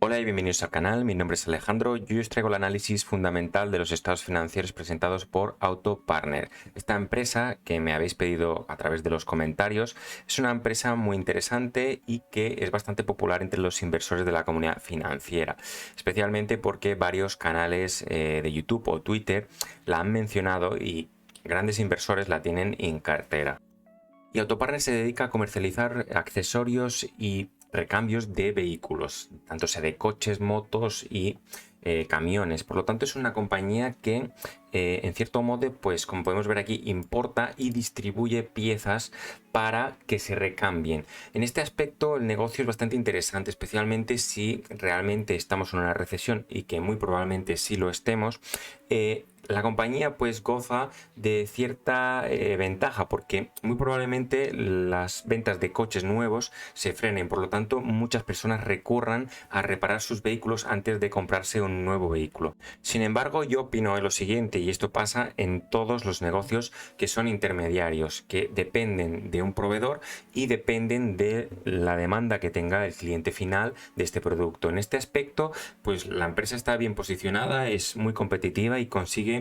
Hola y bienvenidos al canal, mi nombre es Alejandro y hoy os traigo el análisis fundamental de los estados financieros presentados por Autopartner. Esta empresa que me habéis pedido a través de los comentarios es una empresa muy interesante y que es bastante popular entre los inversores de la comunidad financiera, especialmente porque varios canales de YouTube o Twitter la han mencionado y grandes inversores la tienen en cartera. Y Autopartner se dedica a comercializar accesorios y recambios de vehículos, tanto sea de coches, motos y camiones. Por lo tanto, es una compañía que, en cierto modo, pues como podemos ver aquí, importa y distribuye piezas para que se recambien. En este aspecto, el negocio es bastante interesante, especialmente si realmente estamos en una recesión y que muy probablemente sí lo estemos. La compañía pues goza de cierta ventaja porque muy probablemente las ventas de coches nuevos se frenen, por lo tanto muchas personas recurran a reparar sus vehículos antes de comprarse un nuevo vehículo. Sin embargo, yo opino lo siguiente, y esto pasa en todos los negocios que son intermediarios, que dependen de un proveedor y dependen de la demanda que tenga el cliente final de este producto. En este aspecto, pues la empresa está bien posicionada, es muy competitiva y consigue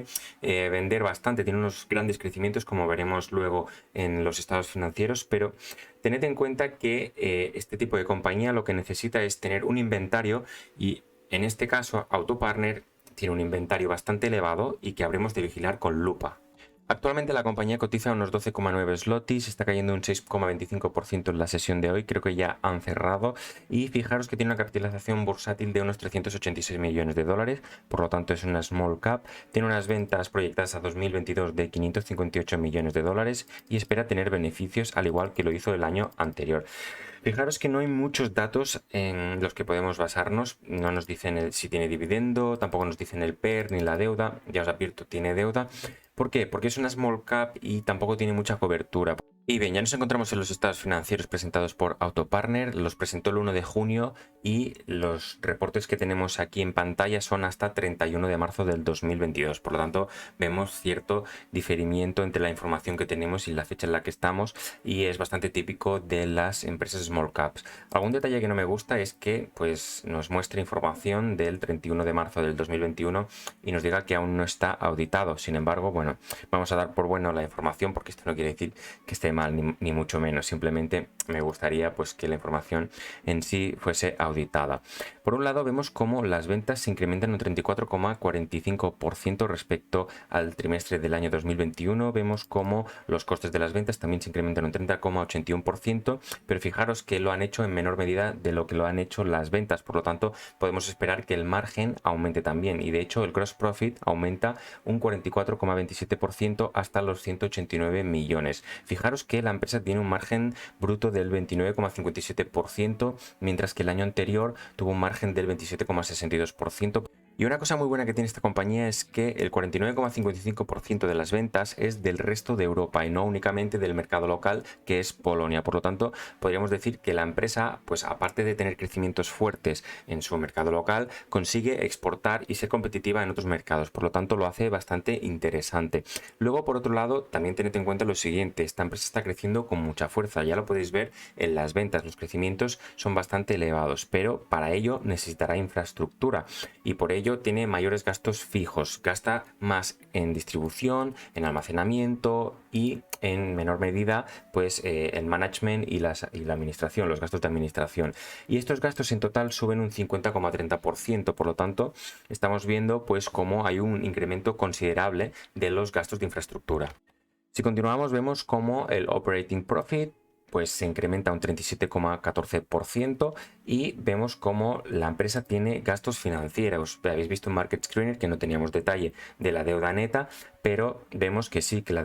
vender bastante, tiene unos grandes crecimientos como veremos luego en los estados financieros, pero tened en cuenta que este tipo de compañía lo que necesita es tener un inventario y en este caso Autopartner tiene un inventario bastante elevado y que habremos de vigilar con lupa. Actualmente la compañía cotiza unos 12,9 zlotys, está cayendo un 6,25% en la sesión de hoy, creo que ya han cerrado y fijaros que tiene una capitalización bursátil de unos 386 millones de dólares, por lo tanto es una small cap, tiene unas ventas proyectadas a 2022 de 558 millones de dólares y espera tener beneficios al igual que lo hizo el año anterior. Fijaros que no hay muchos datos en los que podemos basarnos, no nos dicen si tiene dividendo, tampoco nos dicen el PER ni la deuda, ya os advierto, tiene deuda. ¿Por qué? Porque es una small cap y tampoco tiene mucha cobertura. Y bien, ya nos encontramos en los estados financieros presentados por Autopartner, los presentó el 1 de junio y los reportes que tenemos aquí en pantalla son hasta 31 de marzo del 2022. Por lo tanto, vemos cierto diferimiento entre la información que tenemos y la fecha en la que estamos y es bastante típico de las empresas small caps. Algún detalle que no me gusta es que pues, nos muestra información del 31 de marzo del 2021 y nos diga que aún no está auditado. Sin embargo, bueno, vamos a dar por bueno la información porque esto no quiere decir que esté mal ni mucho menos, simplemente me gustaría pues que la información en sí fuese auditada. Por un lado vemos cómo las ventas se incrementan un 34,45% respecto al trimestre del año 2021, vemos cómo los costes de las ventas también se incrementan un 30,81%, pero fijaros que lo han hecho en menor medida de lo que lo han hecho las ventas, por lo tanto podemos esperar que el margen aumente también y de hecho el gross profit aumenta un 44,27% hasta los 189 millones. Fijaros que la empresa tiene un margen bruto del 29,57%, mientras que el año anterior tuvo un margen del 27,62%. Y una cosa muy buena que tiene esta compañía es que el 49,55% de las ventas es del resto de Europa y no únicamente del mercado local, que es Polonia. Por lo tanto, podríamos decir que la empresa, pues aparte de tener crecimientos fuertes en su mercado local, consigue exportar y ser competitiva en otros mercados. Por lo tanto, lo hace bastante interesante. Luego, por otro lado, también tened en cuenta lo siguiente, esta empresa está creciendo con mucha fuerza. Ya lo podéis ver en las ventas, los crecimientos son bastante elevados, pero para ello necesitará infraestructura y por ello tiene mayores gastos fijos, gasta más en distribución, en almacenamiento y en menor medida pues el management y la administración, los gastos de administración. Y estos gastos en total suben un 50,30%, por lo tanto estamos viendo pues cómo hay un incremento considerable de los gastos de infraestructura. Si continuamos vemos cómo el operating profit pues se incrementa un 37,14% y vemos cómo la empresa tiene gastos financieros. Habéis visto en Market Screener que no teníamos detalle de la deuda neta, pero vemos que sí, que la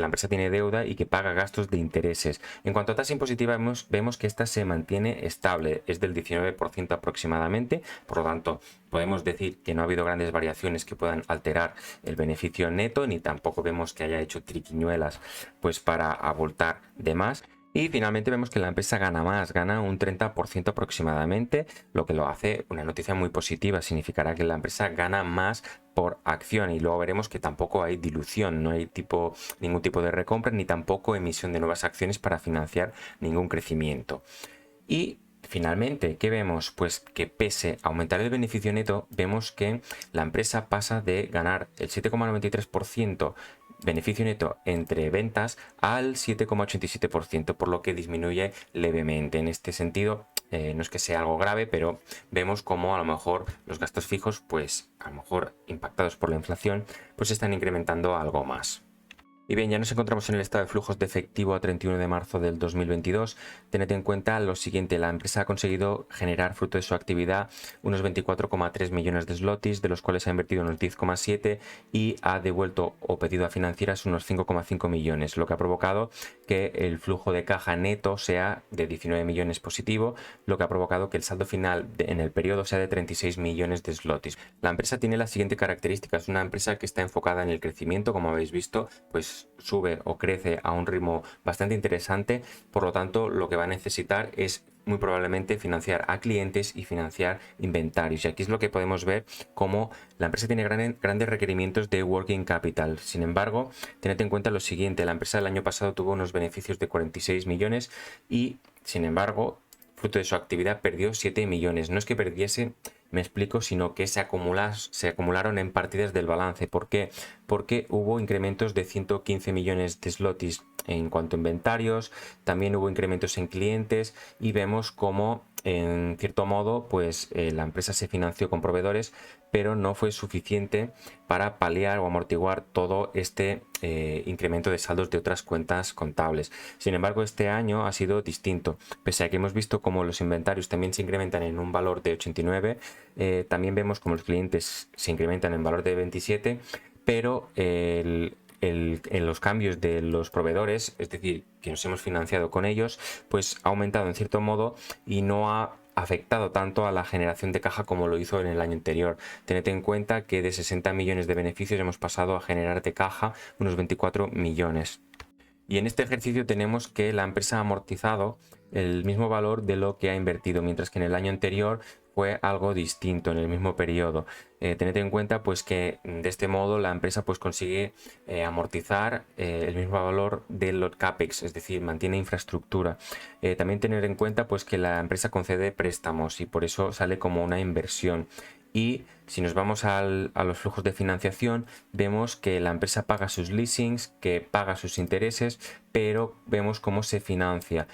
empresa tiene deuda y que paga gastos de intereses. En cuanto a tasa impositiva, vemos que esta se mantiene estable, es del 19% aproximadamente, por lo tanto podemos decir que no ha habido grandes variaciones que puedan alterar el beneficio neto, ni tampoco vemos que haya hecho triquiñuelas pues para abultar de más. Y finalmente vemos que la empresa gana más, gana un 30% aproximadamente, lo que lo hace una noticia muy positiva. Significará que la empresa gana más por acción y luego veremos que tampoco hay dilución, no hay ningún tipo de recompra ni tampoco emisión de nuevas acciones para financiar ningún crecimiento. Y Finalmente, ¿qué vemos? Pues que pese a aumentar el beneficio neto, vemos que la empresa pasa de ganar el 7,93% beneficio neto entre ventas al 7,87%, por lo que disminuye levemente. En este sentido, no es que sea algo grave, pero vemos como a lo mejor los gastos fijos, pues a lo mejor impactados por la inflación, pues están incrementando algo más. Y bien, ya nos encontramos en el estado de flujos de efectivo a 31 de marzo del 2022. Tened en cuenta lo siguiente: la empresa ha conseguido generar, fruto de su actividad, unos 24,3 millones de zlotys, de los cuales ha invertido unos 10,7 y ha devuelto o pedido a financieras unos 5,5 millones, lo que ha provocado que el flujo de caja neto sea de 19 millones positivo, lo que ha provocado que el saldo final en el periodo sea de 36 millones de zlotys. La empresa tiene la siguiente característica: es una empresa que está enfocada en el crecimiento, como habéis visto, pues sube o crece a un ritmo bastante interesante. Por lo tanto, lo que va a necesitar es muy probablemente financiar a clientes y financiar inventarios. Y aquí es lo que podemos ver, como la empresa tiene grandes requerimientos de working capital. Sin embargo, tened en cuenta lo siguiente: la empresa el año pasado tuvo unos beneficios de 46 millones y, sin embargo, fruto de su actividad, perdió 7 millones. No es que perdiese, me explico, sino que se acumularon en partidas del balance. ¿Por qué? Porque hubo incrementos de 115 millones de zlotys en cuanto a inventarios, también hubo incrementos en clientes, y vemos cómo, en cierto modo, pues la empresa se financió con proveedores, pero no fue suficiente para paliar o amortiguar todo este incremento de saldos de otras cuentas contables. Sin embargo, este año ha sido distinto. Pese a que hemos visto cómo los inventarios también se incrementan en un valor de 89, también vemos cómo los clientes se incrementan en valor de 27, pero en los cambios de los proveedores, es decir, que nos hemos financiado con ellos, pues ha aumentado en cierto modo y no ha afectado tanto a la generación de caja como lo hizo en el año anterior. Tened en cuenta que de 60 millones de beneficios hemos pasado a generar de caja unos 24 millones. Y en este ejercicio tenemos que la empresa ha amortizado el mismo valor de lo que ha invertido, mientras que en el año anterior fue algo distinto en el mismo periodo. Tened en cuenta pues que de este modo la empresa pues consigue amortizar el mismo valor de los CAPEX, es decir, mantiene infraestructura. También tener en cuenta pues que la empresa concede préstamos y por eso sale como una inversión. Y si nos vamos a los flujos de financiación, vemos que la empresa paga sus leasings, que paga sus intereses, pero vemos cómo se financia.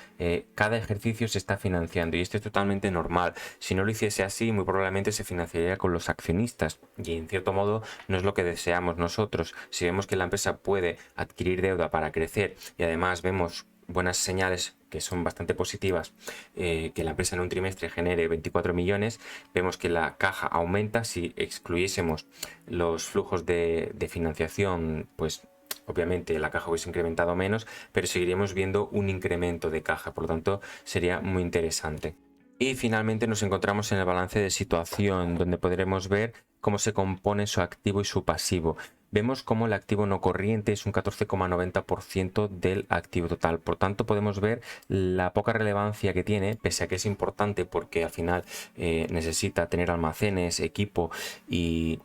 Cada ejercicio se está financiando y esto es totalmente normal. Si no lo hiciese así, muy probablemente se financiaría con los accionistas y, en cierto modo, no es lo que deseamos nosotros. Si vemos que la empresa puede adquirir deuda para crecer y además vemos buenas señales que son bastante positivas, que la empresa en un trimestre genere 24 millones, vemos que la caja aumenta. Si excluyésemos los flujos de financiación, pues obviamente la caja hubiese incrementado menos, pero seguiríamos viendo un incremento de caja, por lo tanto sería muy interesante. Y finalmente nos encontramos en el balance de situación, donde podremos ver cómo se compone su activo y su pasivo. Vemos cómo el activo no corriente es un 14,90% del activo total. Por tanto, podemos ver la poca relevancia que tiene, pese a que es importante porque al final necesita tener almacenes, equipo y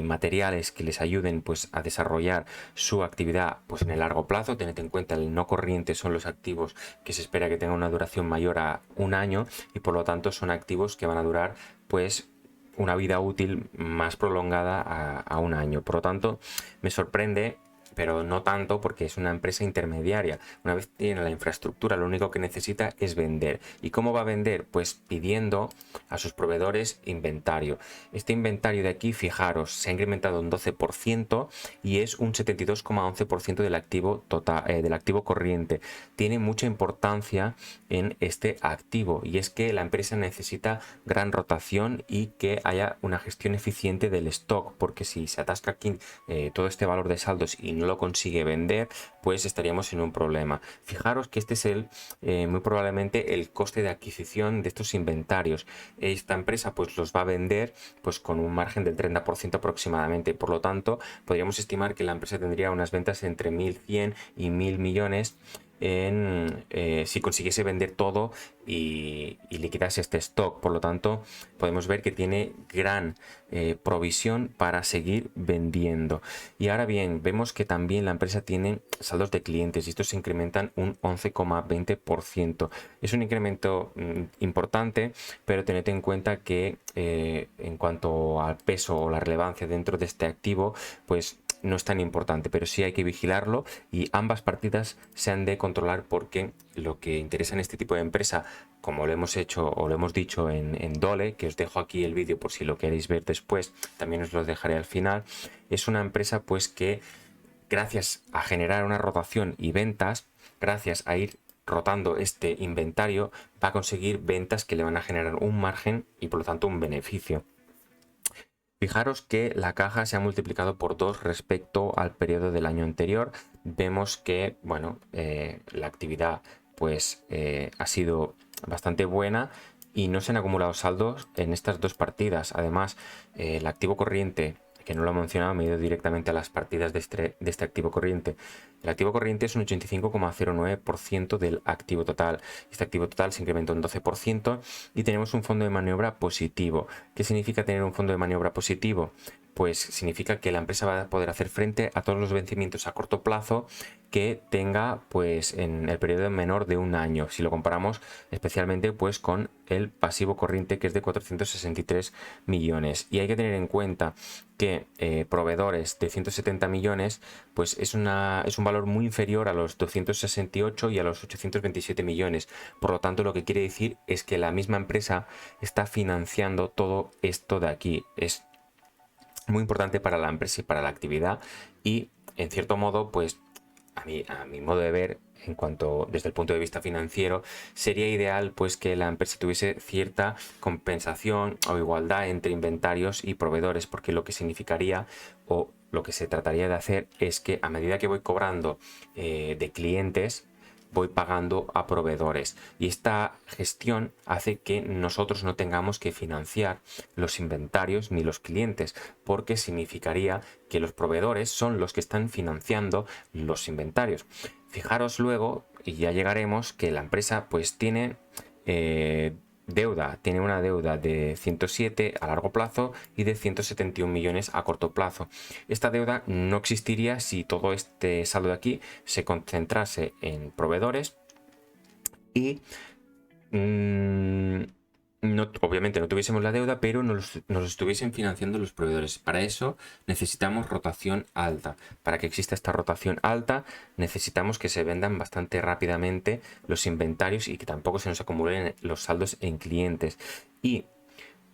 materiales que les ayuden pues a desarrollar su actividad pues en el largo plazo. Tened en cuenta, el no corriente son los activos que se espera que tengan una duración mayor a un año y por lo tanto son activos que van a durar pues una vida útil más prolongada a un año. Por lo tanto, me sorprende, pero no tanto, porque es una empresa intermediaria. Una vez tiene la infraestructura, lo único que necesita es vender. ¿Y cómo va a vender? Pues pidiendo a sus proveedores inventario. Este inventario de aquí, fijaros, se ha incrementado un 12% y es un 72,11% del activo total, del activo corriente. Tiene mucha importancia en este activo, y es que la empresa necesita gran rotación y que haya una gestión eficiente del stock, porque si se atasca aquí todo este valor de saldos y no lo consigue vender, pues estaríamos en un problema. Fijaros que este es muy probablemente el coste de adquisición de estos inventarios. Esta empresa pues los va a vender pues con un margen del 30% aproximadamente. Por lo tanto, podríamos estimar que la empresa tendría unas ventas entre 1.100 y 1.000 millones si consiguiese vender todo y liquidase este stock. Por lo tanto, podemos ver que tiene gran provisión para seguir vendiendo. Y ahora bien, vemos que también la empresa tiene saldos de clientes y estos se incrementan un 11,20%. Es un incremento importante, pero tened en cuenta que en cuanto al peso o la relevancia dentro de este activo, pues no es tan importante, pero sí hay que vigilarlo y ambas partidas se han de controlar, porque lo que interesa en este tipo de empresa, como lo hemos hecho o lo hemos dicho en Dole, que os dejo aquí el vídeo por si lo queréis ver después, también os lo dejaré al final, es una empresa pues que gracias a generar una rotación y ventas, gracias a ir rotando este inventario, va a conseguir ventas que le van a generar un margen y por lo tanto un beneficio. Fijaros que la caja se ha multiplicado por 2 respecto al periodo del año anterior. Vemos que, bueno, la actividad pues ha sido bastante buena y no se han acumulado saldos en estas dos partidas. Además, el activo corriente, que no lo he mencionado, me he ido directamente a las partidas de este activo corriente. El activo corriente es un 85,09% del activo total. Este activo total se incrementó un 12% y tenemos un fondo de maniobra positivo. ¿Qué significa tener un fondo de maniobra positivo? Pues significa que la empresa va a poder hacer frente a todos los vencimientos a corto plazo que tenga pues en el periodo menor de un año, si lo comparamos especialmente pues con el pasivo corriente, que es de 463 millones. Y hay que tener en cuenta que proveedores de 170 millones pues es un valor muy inferior a los 268 y a los 827 millones. Por lo tanto, lo que quiere decir es que la misma empresa está financiando todo esto de aquí. Es muy importante para la empresa y para la actividad, y en cierto modo pues a mi modo de ver, en cuanto desde el punto de vista financiero, sería ideal pues que la empresa tuviese cierta compensación o igualdad entre inventarios y proveedores, porque lo que significaría o lo que se trataría de hacer es que a medida que voy cobrando de clientes, voy pagando a proveedores, y esta gestión hace que nosotros no tengamos que financiar los inventarios ni los clientes, porque significaría que los proveedores son los que están financiando los inventarios. Fijaros luego, y ya llegaremos, que la empresa pues tiene tiene una deuda de 107 a largo plazo y de 171 millones a corto plazo. Esta deuda no existiría si todo este saldo de aquí se concentrase en proveedores y obviamente no tuviésemos la deuda, pero nos estuviesen financiando los proveedores. Para eso necesitamos rotación alta. Para que exista esta rotación alta, necesitamos que se vendan bastante rápidamente los inventarios y que tampoco se nos acumulen los saldos en clientes. Y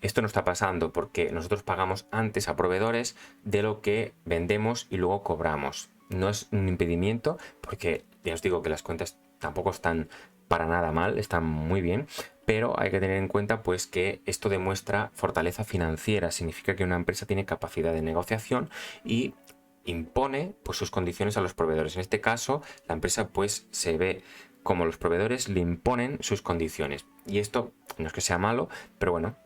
esto no está pasando porque nosotros pagamos antes a proveedores de lo que vendemos y luego cobramos. No es un impedimento, porque ya os digo que las cuentas tampoco están para nada mal, están muy bien, pero hay que tener en cuenta pues que esto demuestra fortaleza financiera. Significa que una empresa tiene capacidad de negociación y impone pues sus condiciones a los proveedores. En este caso, la empresa pues se ve como los proveedores le imponen sus condiciones, y esto no es que sea malo, pero bueno,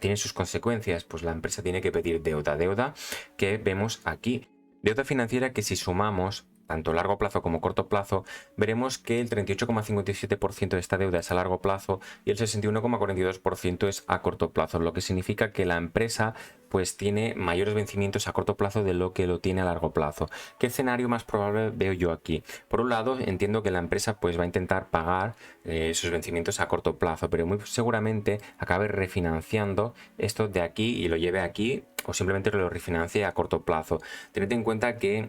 tiene sus consecuencias. Pues la empresa tiene que pedir deuda que vemos aquí. Deuda financiera que, si sumamos tanto largo plazo como corto plazo, veremos que el 38,57% de esta deuda es a largo plazo y el 61,42% es a corto plazo, lo que significa que la empresa pues tiene mayores vencimientos a corto plazo de lo que lo tiene a largo plazo. ¿Qué escenario más probable veo yo aquí? Por un lado, entiendo que la empresa pues va a intentar pagar sus vencimientos a corto plazo, pero muy seguramente acabe refinanciando esto de aquí y lo lleve aquí, o simplemente lo refinancie a corto plazo. Tened en cuenta que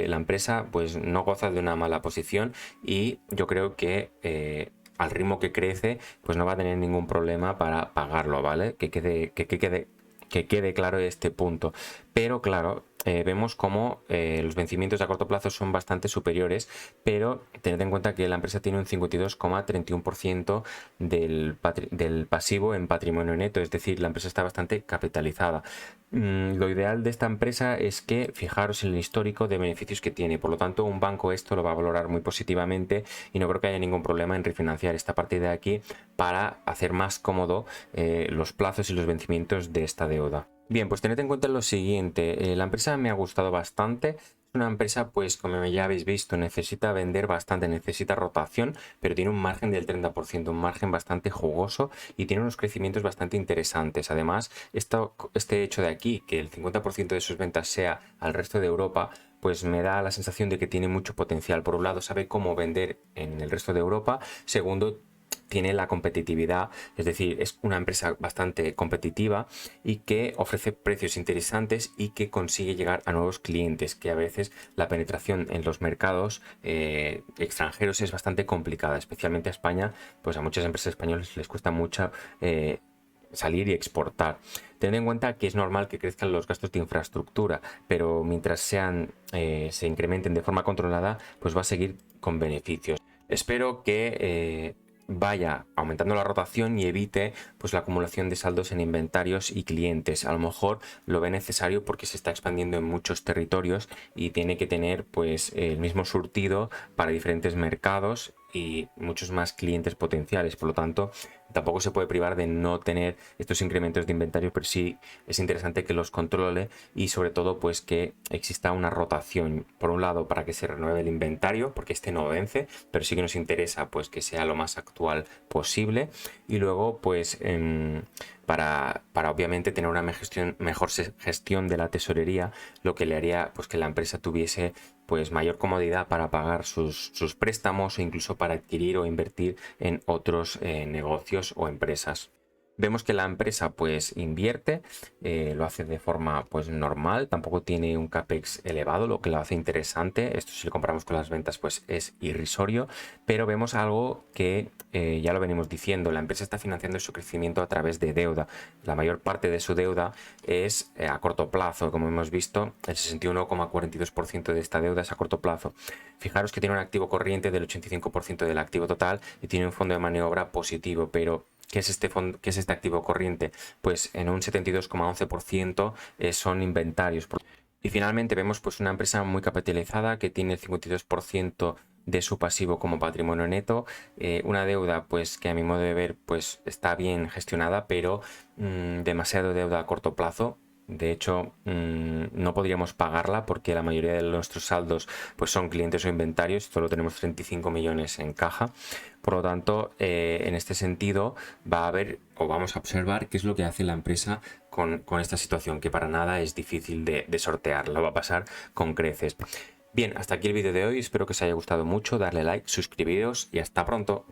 la empresa pues no goza de una mala posición, y yo creo que al ritmo que crece pues no va a tener ningún problema para pagarlo, ¿vale? Que quede claro este punto. Pero claro, vemos como los vencimientos a corto plazo son bastante superiores, pero tened en cuenta que la empresa tiene un 52,31% del pasivo en patrimonio neto, es decir, la empresa está bastante capitalizada. Lo ideal de esta empresa es que fijaros en el histórico de beneficios que tiene, por lo tanto un banco esto lo va a valorar muy positivamente y no creo que haya ningún problema en refinanciar esta parte de aquí para hacer más cómodo los plazos y los vencimientos de esta deuda. Bien, pues tened en cuenta lo siguiente, la empresa me ha gustado bastante. Una empresa, pues como ya habéis visto, necesita vender bastante, necesita rotación, pero tiene un margen del 30%, un margen bastante jugoso y tiene unos crecimientos bastante interesantes. Además, este hecho de aquí, que el 50% de sus ventas sea al resto de Europa, pues me da la sensación de que tiene mucho potencial. Por un lado, sabe cómo vender en el resto de Europa. Segundo, tiene la competitividad, es decir, es una empresa bastante competitiva y que ofrece precios interesantes y que consigue llegar a nuevos clientes, que a veces la penetración en los mercados extranjeros es bastante complicada, especialmente a España, pues a muchas empresas españolas les cuesta mucho salir y exportar. Tened en cuenta que es normal que crezcan los gastos de infraestructura, pero mientras se incrementen de forma controlada, pues va a seguir con beneficios. Espero que vaya aumentando la rotación y evite pues la acumulación de saldos en inventarios y clientes. A lo mejor lo ve necesario porque se está expandiendo en muchos territorios y tiene que tener pues el mismo surtido para diferentes mercados y muchos más clientes potenciales. Por lo tanto, tampoco se puede privar de no tener estos incrementos de inventario, pero sí es interesante que los controle y sobre todo pues que exista una rotación, por un lado para que se renueve el inventario, porque este no vence, pero sí que nos interesa pues que sea lo más actual posible, y luego pues para obviamente tener una mejor gestión de la tesorería, lo que le haría pues que la empresa tuviese pues mayor comodidad para pagar sus préstamos e incluso para adquirir o invertir en otros negocios o empresas. Vemos que la empresa pues invierte, lo hace de forma pues normal, tampoco tiene un capex elevado, lo que lo hace interesante. Esto si lo comparamos con las ventas pues es irrisorio, pero vemos algo que ya lo venimos diciendo, la empresa está financiando su crecimiento a través de deuda. La mayor parte de su deuda es a corto plazo, como hemos visto, el 61,42% de esta deuda es a corto plazo. Fijaros que tiene un activo corriente del 85% del activo total y tiene un fondo de maniobra positivo, pero ¿qué es este fondo, qué es este activo corriente? Pues en un 72,11% son inventarios. Y finalmente vemos pues una empresa muy capitalizada que tiene el 52% de su pasivo como patrimonio neto, una deuda pues que a mi modo de ver pues está bien gestionada, pero demasiado deuda a corto plazo. De hecho, no podríamos pagarla porque la mayoría de nuestros saldos pues son clientes o inventarios, solo tenemos 35 millones en caja. Por lo tanto, en este sentido va a haber o vamos a observar qué es lo que hace la empresa con esta situación, que para nada es difícil de sortear, lo va a pasar con creces. Bien, hasta aquí el vídeo de hoy, espero que os haya gustado mucho, darle like, suscribiros y hasta pronto.